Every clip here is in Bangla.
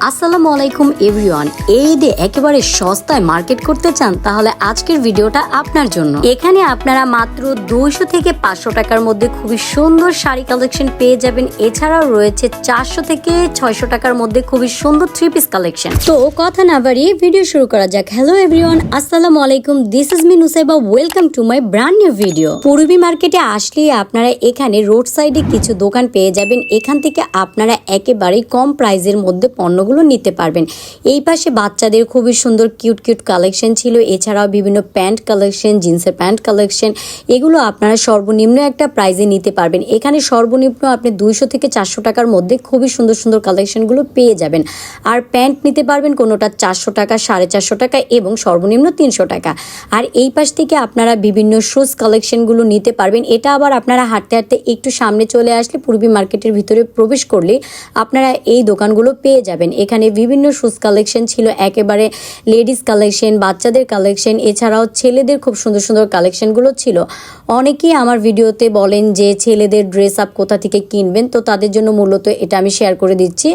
আসসালামু আলাইকুম এভরিওয়ান। এই ঈদে একেবারে সস্তায় মার্কেট করতে চান তাহলে আজকের ভিডিওটা আপনার জন্য। এখানে আপনারা মাত্র 200 থেকে 500 টাকার মধ্যে খুবই সুন্দর শাড়ি কালেকশন পেয়ে যাবেন। এছাড়াও রয়েছে 400 থেকে 600 টাকার মধ্যে খুবই সুন্দর 3 পিস কালেকশন। তো কথা না বাড়িয়ে ভিডিও শুরু করা যাক। হ্যালো এভরিওয়ান, আসসালামু আলাইকুম, this is me Nusaiba, welcome to my brand new video. Purbi মার্কেটে আসলে আপনারা এখানে রোড সাইডে কিছু দোকান পেয়ে যাবেন। এখান থেকে আপনারা একেবারে কম প্রাইজের মধ্যে পণ্যগুলো নিতে পারবেন। এই পাশে বাচ্চাদের খুবই সুন্দর কিউট কিউট কালেকশন ছিল। এছাড়াও বিভিন্ন প্যান্ট কালেকশন, জিন্সের প্যান্ট কালেকশন, এগুলো আপনারা সর্বনিম্ন একটা প্রাইজে নিতে পারবেন। এখানে সর্বনিম্ন আপনি 200 থেকে 400 টাকার মধ্যে খুবই সুন্দর সুন্দর কালেকশনগুলো পেয়ে যাবেন। আর প্যান্ট নিতে পারবেন কোনোটা 400 টাকা, 450 টাকা এবং সর্বনিম্ন 300 টাকা। আর এই পাশ থেকে আপনারা বিভিন্ন শুজ কালেকশনগুলো নিতে পারবেন। এটা আবার আপনারা হাঁটতে হাঁটতে একটু সামনে চলে আসলে পূর্বী মার্কেটের ভিতরে প্রবেশ করলে আপনারা এই দোকানগুলো পেয়ে যাবেন। এখানে বিভিন্ন শুজ কালেকশন ছিল, একেবারে লেডিস কালেকশন, বাচ্চাদের কালেকশন, এছাড়াও ছেলেদের খুব সুন্দর সুন্দর কালেকশনগুলো ছিল। অনেকেই আমার ভিডিওতে বলেন যে ছেলেদের ড্রেস আপ কোথা থেকে কিনবেন, তো তাদের জন্য মূলত এটা আমি শেয়ার করে দিচ্ছি।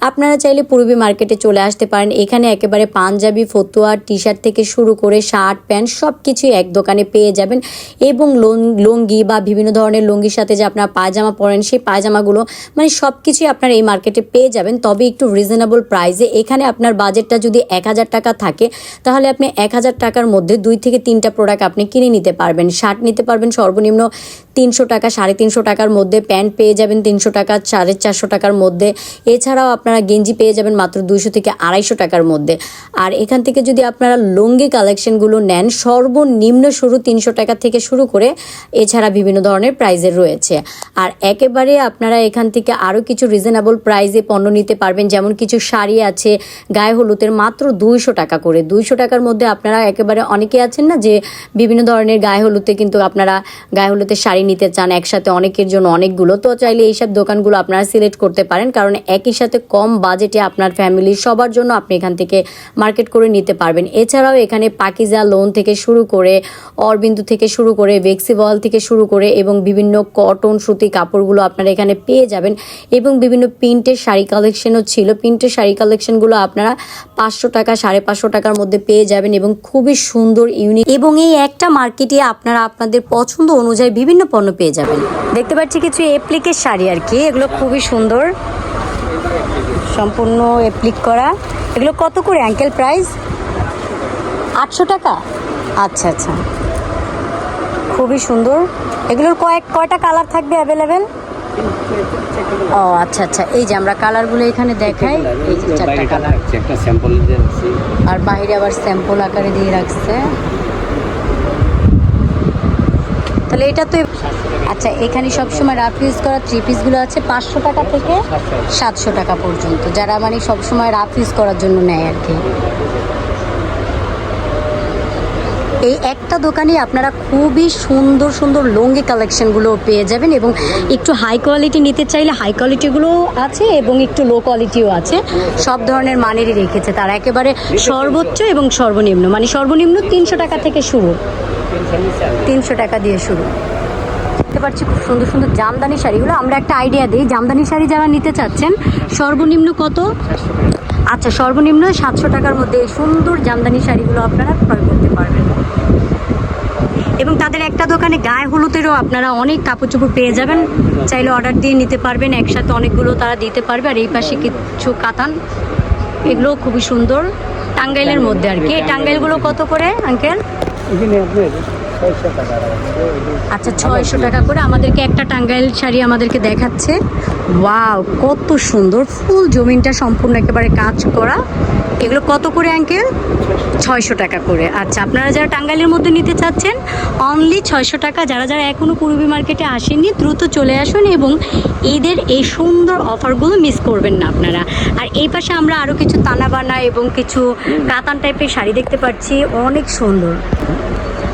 আপনারা চাইলে পূর্বী মার্কেটে চলে আসতে পারেন। এখানে একেবারে পাঞ্জাবি, ফতুয়া, টি শার্ট থেকে শুরু করে শার্ট, প্যান্ট সব কিছুই এক দোকানে পেয়ে যাবেন। এবং লুঙ্গি বা বিভিন্ন ধরনের লুঙ্গির সাথে যে আপনারা পায়জামা পরেন, সেই পায়জামাগুলো মানে সব কিছুই আপনারা এই মার্কেটে পেয়ে যাবেন, তবে একটু রিজনেবল প্রাইসে। এখানে আপনার বাজেটটা যদি 1000 টাকা থাকে তাহলে আপনি 1000 টাকার মধ্যে 2 থেকে 3টা প্রোডাক্ট আপনি কিনে নিতে পারবেন। শার্ট নিতে পারবেন সর্বনিম্ন 300 টাকা, 350 টাকার মধ্যে। প্যান্ট পেয়ে যাবেন 300 টাকা, 450 টাকার মধ্যে। এছাড়াও আপনারা গেঞ্জি পেয়ে যাবেন মাত্র 200 থেকে 250 টাকার মধ্যে। আর এখান থেকে যদি আপনারা লুঙ্গি কালেকশনগুলো নেন, সর্বনিম্ন শুরু 300 টাকা থেকে শুরু করে এছাড়া বিভিন্ন ধরনের প্রাইজের রয়েছে। আর একেবারে আপনারা এখান থেকে আরও কিছু রিজনেবল প্রাইজে পণ্য নিতে পারবেন। যেমন কিছু শাড়ি আছে গায়ে হলুদের মাত্র 200 টাকা করে। 200 টাকার মধ্যে আপনারা একেবারে অনেকে আছেন না যে বিভিন্ন ধরনের গায়ে হলুদে কিন্তু আপনারা গায়ে হলুদের শাড়ি নিতে চান একসাথে অনেকের জন্য অনেকগুলো, তো চাইলে এইসব দোকানগুলো আপনারা সিলেক্ট করতে পারেন, কারণ একই সাথে কম বাজেটে আপনার ফ্যামিলির সবার জন্য আপনি এখান থেকে মার্কেট করে নিতে পারবেন। এছাড়াও এখানে পাকিজা লোন থেকে শুরু করে অরবিন্দু থেকে শুরু করে ভেক্সিবল থেকে শুরু করে এবং বিভিন্ন কটন সুতি কাপড়গুলো আপনারা এখানে পেয়ে যাবেন। এবং বিভিন্ন প্রিন্টের শাড়ি কালেকশনও ছিল। প্রিন্টের শাড়ি কালেকশনগুলো আপনারা 500 টাকা, 550 টাকার মধ্যে পেয়ে যাবেন এবং খুবই সুন্দর ইউনিক। এবং এই একটা মার্কেটে আপনারা আপনাদের পছন্দ অনুযায়ী বিভিন্ন পণ্য পেয়ে যাবেন। দেখতে পাচ্ছি কিছু এপ্লিকের শাড়ি আর কি, এগুলো খুবই সুন্দর, সম্পূর্ণ এপ্লিক করা। এগুলো কত করে আঙ্কেল প্রাইস? 800 টাকা। আচ্ছা আচ্ছা, খুবই সুন্দর। এগুলোর কয়টা কালার থাকবে অ্যাভেলেবেল? ও আচ্ছা আচ্ছা, এই যে আমরা কালারগুলো এখানে দেখাই, এই যে 4টা কালার, একটা স্যাম্পল দিয়েছি আর বাইরে আবার স্যাম্পল আকারে দিয়ে রাখছে। তাহলে এটা তো আচ্ছা, এখানে সবসময় রাফ ইউজ করা 3 পিসগুলো আছে 500 টাকা থেকে 700 টাকা পর্যন্ত, যারা মানে সবসময় রাফ ইউজ করার জন্য নেয় আর কি। এই একটা দোকানে আপনারা খুবই সুন্দর সুন্দর লুঙ্গি কালেকশনগুলো পেয়ে যাবেন। এবং একটু হাই কোয়ালিটি নিতে চাইলে হাই কোয়ালিটিগুলোও আছে এবং একটু লো কোয়ালিটিও আছে, সব ধরনের মানেরই রেখেছে তারা। একেবারে সর্বোচ্চ এবং সর্বনিম্ন, মানে সর্বনিম্ন 300 টাকা থেকে শুরু, 300 টাকা দিয়ে শুরু। দেখতে পাচ্ছি খুব সুন্দর সুন্দর জামদানি শাড়িগুলো। আমরা একটা আইডিয়া দিই, জামদানি শাড়ি যারা নিতে চাচ্ছেন সর্বনিম্ন কত? আচ্ছা, সর্বনিম্ন 700 টাকার মধ্যে এই সুন্দর জামদানি শাড়িগুলো আপনারা ক্রয় করতে পারবেন। এবং তাদের একটা দোকানে গায়ে হলুদেরও আপনারা অনেক কাপড় চোপড় পেয়ে যাবেন, চাইলে অর্ডার দিয়ে নিতে পারবেন, একসাথে অনেকগুলো তারা দিতে পারবে। আর এই পাশে কিছু কাতান, এগুলো খুবই সুন্দর টাঙ্গাইলের মধ্যে আর কি। এই টাঙ্গাইলগুলো কত করে আঙ্কেল? আচ্ছা, 600 টাকা করে। আমাদেরকে একটা টাঙ্গাইল শাড়ি আমাদেরকে দেখাচ্ছে। ওয়াও, কত সুন্দর, ফুল জমিনটা সম্পূর্ণ একেবারে কাজ করা। এগুলো কত করে আঙ্কেল? 600 টাকা করে। আচ্ছা, আপনারা যারা টাঙ্গাইলের মধ্যে নিতে চাচ্ছেন অনলি 600 টাকা। যারা যারা এখনও পূর্বী মার্কেটে আসেননি দ্রুত চলে আসুন এবং ঈদের এই সুন্দর অফারগুলো মিস করবেন না আপনারা। আর এই পাশে আমরা আরও কিছু তানাবানা এবং কিছু কাতান টাইপের শাড়ি দেখতে পাচ্ছি, অনেক সুন্দর।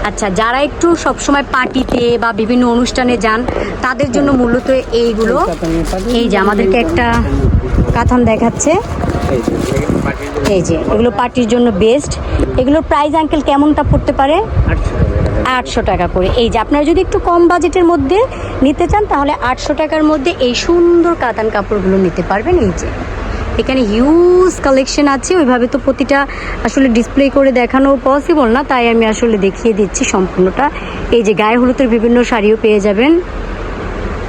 আচ্ছা, যারা একটু সবসময় পার্টিতে বা বিভিন্ন অনুষ্ঠানে যান তাদের জন্য মূলত এইগুলো। এই যে আমাদেরকে একটা কাতান দেখাচ্ছে, এই যে এগুলো পার্টির জন্য বেস্ট। এগুলোর প্রাইস আঙ্কেল কেমনটা পড়তে পারে? 800 টাকা করে। এই যে আপনারা যদি একটু কম বাজেটের মধ্যে নিতে চান তাহলে 800 টাকার মধ্যে এই সুন্দর কাতান কাপড়গুলো নিতে পারবেন। এই যে এখানে হিউজ কালেকশন আছে, ওইভাবে তো প্রতিটা আসলে ডিসপ্লে করে দেখানো পসিবল না, তাই আমি আসলে দেখিয়ে দিচ্ছি সম্পূর্ণটা। এই যে গায়ে হলুদের বিভিন্ন শাড়িও পেয়ে যাবেন,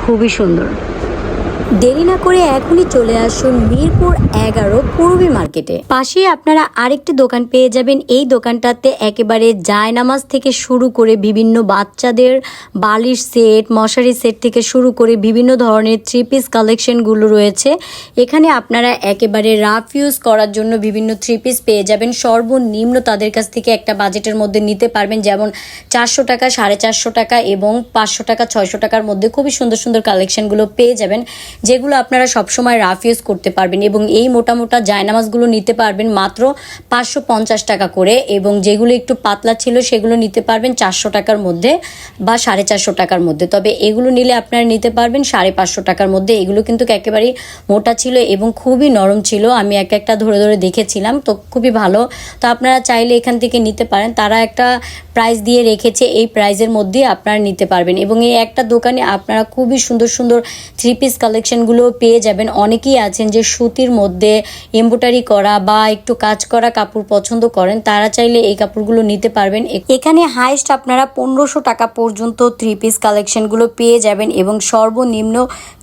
খুবই সুন্দর। দেরি না করে এখনই চলে আসুন মিরপুর 11 পূর্বী মার্কেটে। পাশেই আপনারা আরেকটি দোকান পেয়ে যাবেন। এই দোকানটাতে একেবারে জায়নামাজ থেকে শুরু করে বিভিন্ন বাচ্চাদের বালিশ সেট, মশারি সেট থেকে শুরু করে বিভিন্ন ধরনের 3 পিস কালেকশনগুলো রয়েছে। এখানে আপনারা একেবারে রাফ ইউজ করার জন্য বিভিন্ন 3 পিস পেয়ে যাবেন। সর্বনিম্ন তাদের কাছ থেকে একটা বাজেটের মধ্যে নিতে পারবেন, যেমন 400 টাকা, 450 টাকা এবং 500 টাকা, 600 টাকার মধ্যে খুবই সুন্দর সুন্দর কালেকশনগুলো পেয়ে যাবেন, যেগুলো আপনারা সবসময় রাফ ইউজ করতে পারবেন। এবং এই মোটা মোটা জায়নামাজগুলো নিতে পারবেন মাত্র 550 টাকা করে, এবং যেগুলো একটু পাতলা ছিল সেগুলো নিতে পারবেন 400 টাকার মধ্যে বা 450 টাকার মধ্যে। তবে এগুলো নিলে আপনারা নিতে পারবেন 550 টাকার মধ্যে। এগুলো কিন্তু একেবারেই মোটা ছিল এবং খুবই নরম ছিল, আমি এক একটা ধরে ধরে দেখেছিলাম, তো খুবই ভালো। তো আপনারা চাইলে এখান থেকে নিতে পারেন, তারা একটা প্রাইস দিয়ে রেখেছে, এই প্রাইসের মধ্যে আপনারা নিতে পারবেন। এবং এই একটা দোকানে আপনারা খুবই সুন্দর সুন্দর 3 পিস কালেকশনগুলো পেয়ে যাবেন। অনেকেই আছেন যে সুতির মধ্যে এমব্রয়ডারি করা বা একটু কাজ করা কাপড় পছন্দ করেন, তারা চাইলে এই কাপড়গুলো নিতে পারবেন। এখানে হাইস্ট আপনারা 1500 টাকা পর্যন্ত 3 পিস কালেকশনগুলো পেয়ে যাবেন এবং সর্বনিম্ন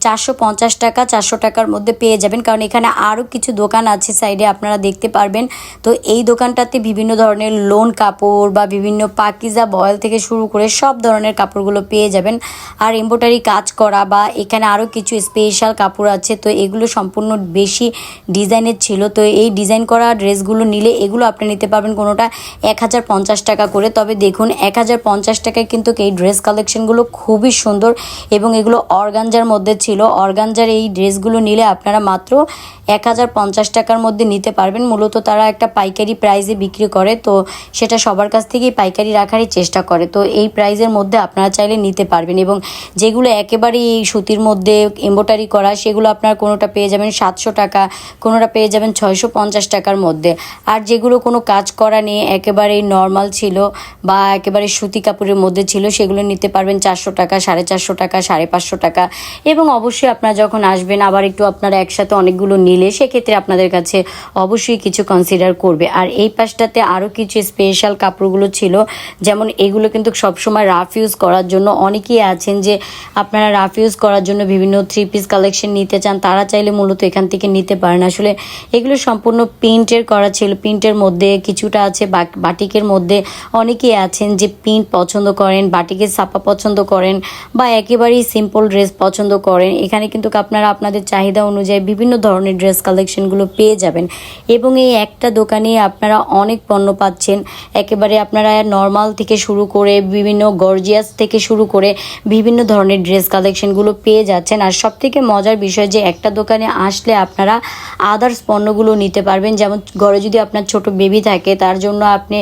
450 টাকা, 400 টাকার মধ্যে পেয়ে যাবেন। কারণ এখানে আরও কিছু দোকান আছে সাইডে, আপনারা দেখতে পারবেন। তো এই দোকানটাতে বিভিন্ন ধরনের লোন কাপড় বা বিভিন্ন পাকিজা বয়েল থেকে শুরু করে সব ধরনের কাপড়গুলো পেয়ে যাবেন। আর এমব্রয়ডারি কাজ করা বা এখানে আরও কিছু স্পেশাল কাপড় আছে, তো এগুলো সম্পূর্ণ বেশি ডিজাইনের ছিল। তো এই ডিজাইন করা ড্রেসগুলো নিলে এগুলো আপনি নিতে পারবেন কোনোটা 1050 টাকা করে। তবে দেখুন 1050 টাকায় কিন্তু এই ড্রেস কালেকশনগুলো খুবই সুন্দর এবং এগুলো অর্গানজার মধ্যে ছিল। অর্গানজার এই ড্রেসগুলো নিলে আপনারা মাত্র 1050 টাকার মধ্যে নিতে পারবেন। মূলত তারা একটা পাইকারি প্রাইসে বিক্রি করে, তো সেটা সবার কাছ থেকেই পাইকারি রাখারই চেষ্টা করে। তো এই প্রাইসের মধ্যে আপনারা চাইলে নিতে পারবেন। এবং যেগুলো একেবারেই এই সুতির মধ্যে এমব্রয়ডারি করা, সেগুলো আপনার কোনোটা পেয়ে যাবেন 700 টাকা, কোনোটা পেয়ে যাবেন 650 টাকার মধ্যে। আর যেগুলো কোনো কাজ করা নেই, একেবারেই নর্মাল ছিল বা একেবারে সুতি কাপড়ের মধ্যে ছিল, সেগুলো নিতে পারবেন 400 টাকা, 450 টাকা, 550 টাকা। এবং অবশ্যই আপনারা যখন আসবেন আবার একটু আপনারা একসাথে অনেকগুলো নিলে সেক্ষেত্রে আপনাদের কাছে অবশ্যই কিছু কনসিডার করবে। আর এই পাশটাতে আরও কিছু স্পেশাল কাপড়গুলো ছিল, যেমন এগুলো কিন্তু সবসময় রাফ ইউজ করার জন্য। অনেকেই আছেন যে আপনারা রাফ ইউজ করার জন্য বিভিন্ন 3 পিস কালেকশন নিতে চান, তারা চাইলে মূলত এখান থেকে নিতে পারেন। আসলে এগুলো সম্পূর্ণ প্রিন্টের করা ছিল, প্রিন্টের মধ্যে কিছুটা আছে বাটিকের মধ্যে। অনেকেই আছেন যে প্রিন্ট পছন্দ করেন, বাটিকের ছাপা পছন্দ করেন বা একেবারেই সিম্পল ড্রেস পছন্দ করেন। এখানে কিন্তু আপনারা আপনাদের চাহিদা অনুযায়ী বিভিন্ন ধরনের ড্রেস কালেকশনগুলো পেয়ে যাবেন। এবং এই একটা দোকানে আপনারা অনেক পণ্য পাচ্ছেন, একেবারে আপনারা নর্মাল থেকে শুরু করে বিভিন্ন গর্জিয়াস থেকে শুরু করে বিভিন্ন ধরনের ড্রেস কালেকশনগুলো পেয়ে যাচ্ছেন। আর সবথেকে মজার বিষয় যে একটা দোকানে আসলে আপনারা আদার্স পণ্যগুলো নিতে পারবেন, যেমন ঘরে যদি আপনার ছোট বেবি থাকে তার জন্য আপনি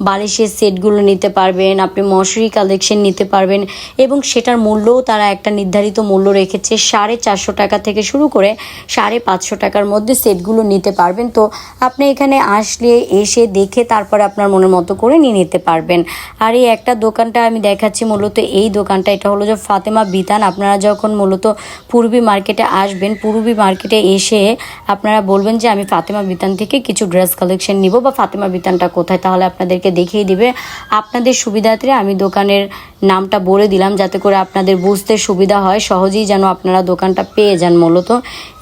বালিশের সেটগুলো নিতে পারবেন, আপনি মশারি কালেকশন নিতে পারবেন। এবং সেটার মূল্যও তারা একটা নির্ধারিত মূল্য রেখেছে, 450 টাকা থেকে শুরু করে 550 টাকার মধ্যে সেটগুলো নিতে পারবেন। তো আপনি এখানে আসলে এসে দেখে তারপরে আপনার মনের মতো করে নিয়ে নিতে পারবেন। আর এই একটা দোকানটা আমি দেখাচ্ছি, মূলত এই দোকানটা এটা হলো যে ফাতেমা বিতান। আপনারা যখন মূলত পূর্বী মার্কেটে আসবেন, পূর্বী মার্কেটে এসে আপনারা বলবেন যে আমি ফাতেমা বিতান থেকে কিছু ড্রেস কালেকশন নিব বা ফাতেমা বিতানটা কোথায়, তাহলে আপনাদেরকে দেখিয়ে দিবে। আপনাদের সুবিধার্থে আমি দোকানের নামটা বলে দিলাম যাতে করে আপনাদের বুঝতে সুবিধা হয়, সহজেই যেন আপনারা দোকানটা পেয়ে যান। মূলত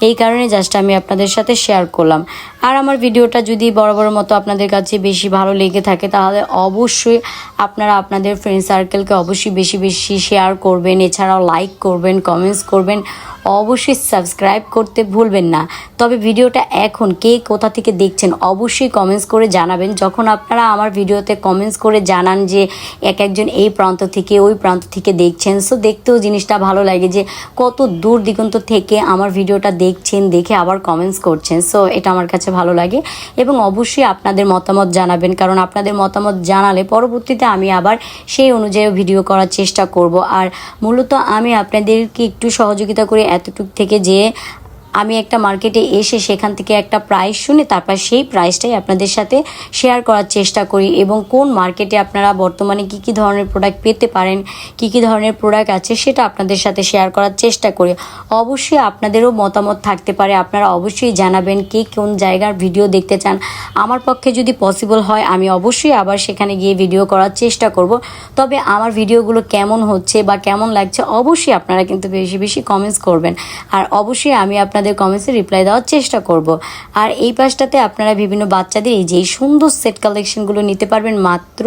এই কারণে জাস্ট আমি আপনাদের সাথে শেয়ার করলাম। আর আমার ভিডিওটা যদি বরাবর মতো আপনাদের কাছে বেশি ভালো লেগে থাকে তাহলে অবশ্যই আপনারা আপনাদের ফ্রেন্ড সার্কেলকে অবশ্যই বেশি বেশি শেয়ার করবেন, এছাড়াও লাইক করবেন, কমেন্টস করবেন, অবশ্যই সাবস্ক্রাইব করতে ভুলবেন না। তবে ভিডিওটা এখন কে কোথা থেকে দেখছেন অবশ্যই কমেন্টস করে জানাবেন। যখন আপনারা আমার ভিডিওতে কমেন্টস করে জানান যে একজন এই প্রান্ত থেকে ওই প্রান্ত থেকে দেখছেন, সো দেখতেও জিনিসটা ভালো লাগে যে কত দূর দিগন্ত থেকে আমার ভিডিওটা দেখছেন, দেখে আবার কমেন্টস করছেন। সো এটা আমার কাছে ভালো লাগে এবং অবশ্যই আপনাদের মতামত জানাবেন, কারণ আপনাদের মতামত জানালে পরবর্তীতে আমি আবার সেই অনুযায়ী ভিডিও করার চেষ্টা করব। আর মূলত আমি আপনাদেরকে একটু সহযোগিতা করে এতটুক থেকে যে আমি একটা মার্কেটে এসে সেখান থেকে একটা প্রাইস শুনে তারপর সেই প্রাইসটাই আপনাদের সাথে শেয়ার করার চেষ্টা করি, এবং কোন মার্কেটে আপনারা বর্তমানে কী কী ধরনের প্রোডাক্ট পেতে পারেন, কী কী ধরনের প্রোডাক্ট আছে সেটা আপনাদের সাথে শেয়ার করার চেষ্টা করি। অবশ্যই আপনাদেরও মতামত থাকতে পারে, আপনারা অবশ্যই জানাবেন কে কোন জায়গার ভিডিও দেখতে চান। আমার পক্ষে যদি পসিবল হয় আমি অবশ্যই আবার সেখানে গিয়ে ভিডিও করার চেষ্টা করব। তবে আমার ভিডিওগুলো কেমন হচ্ছে বা কেমন লাগছে অবশ্যই আপনারা কিন্তু বেশি বেশি কমেন্টস করবেন, আর অবশ্যই আমি আপনাদের কমেন্টসে রিপ্লাই দেওয়ার চেষ্টা করব। আর এই পাশটাতে আপনারা বিভিন্ন বাচ্চাদের এই যে এই সুন্দর সেট কালেকশনগুলো নিতে পারবেন মাত্র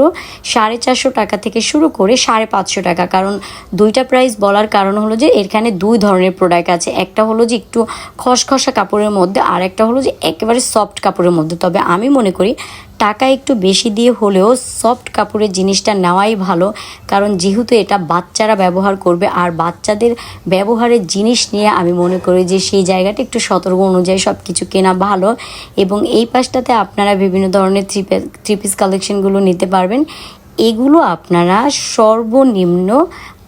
450 টাকা থেকে শুরু করে 550 টাকা। কারণ দুইটা প্রাইস বলার কারণ হলো যে এখানে দুই ধরনের প্রোডাক্ট আছে, একটা হলো যে একটু খসখসা কাপড়ের মধ্যে, আর একটা হলো যে একেবারে সফট কাপড়ের মধ্যে। তবে আমি মনে করি টাকা একটু বেশি দিয়ে হলেও সফট কাপড়ের জিনিসটা নেওয়াই ভালো, কারণ যেহেতু এটা বাচ্চারা ব্যবহার করবে, আর বাচ্চাদের ব্যবহারের জিনিস নিয়ে আমি মনে করি যে সেই জায়গাটা একটু সতর্ক অনুযায়ী সব কিছু কেনা ভালো। এবং এই পাশটাতে আপনারা বিভিন্ন ধরনের থ্রি পিস কালেকশনগুলো নিতে পারবেন। এগুলো আপনারা সর্বনিম্ন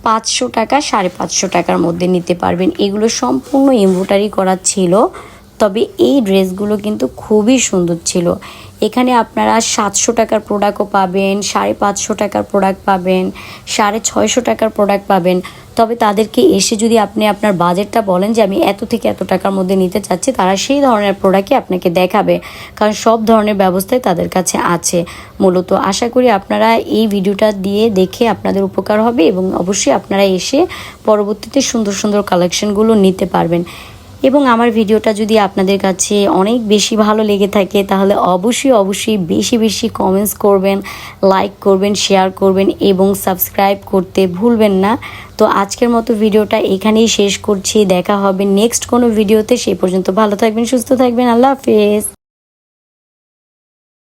500 টাকা 550 টাকার মধ্যে নিতে পারবেন। এগুলো সম্পূর্ণ এমব্রয়ডারি করা ছিল, তবে এই ড্রেসগুলো কিন্তু খুবই সুন্দর ছিল। এখানে আপনারা 700 টাকার প্রোডাক্টও পাবেন, 550 টাকার প্রোডাক্ট পাবেন, 650 টাকার প্রোডাক্ট পাবেন। তবে তাদেরকে এসে যদি আপনি আপনার বাজেটটা বলেন যে আমি এত থেকে এত টাকার মধ্যে নিতে চাচ্ছি, তারা সেই ধরনের প্রোডাক্টই আপনাকে দেখাবে, কারণ সব ধরনের ব্যবস্থাই তাদের কাছে আছে মূলত। আশা করি আপনারা এই ভিডিওটা দিয়ে দেখে আপনাদের উপকার হবে, এবং অবশ্যই আপনারা এসে পরবর্তীতে সুন্দর সুন্দর কালেকশনগুলো নিতে পারবেন। এবং আমার ভিডিওটা যদি আপনাদের কাছে অনেক বেশি ভালো লেগে থাকে তাহলে অবশ্যই বেশি বেশি কমেন্টস করবেন, লাইক করবেন, শেয়ার করবেন এবং সাবস্ক্রাইব করতে ভুলবেন না। তো আজকের মতো ভিডিওটা এখানেই শেষ করছি, দেখা হবে নেক্সট কোনো ভিডিওতে। সেই পর্যন্ত ভালো থাকবেন, সুস্থ থাকবেন, আল্লাহ হাফেজ।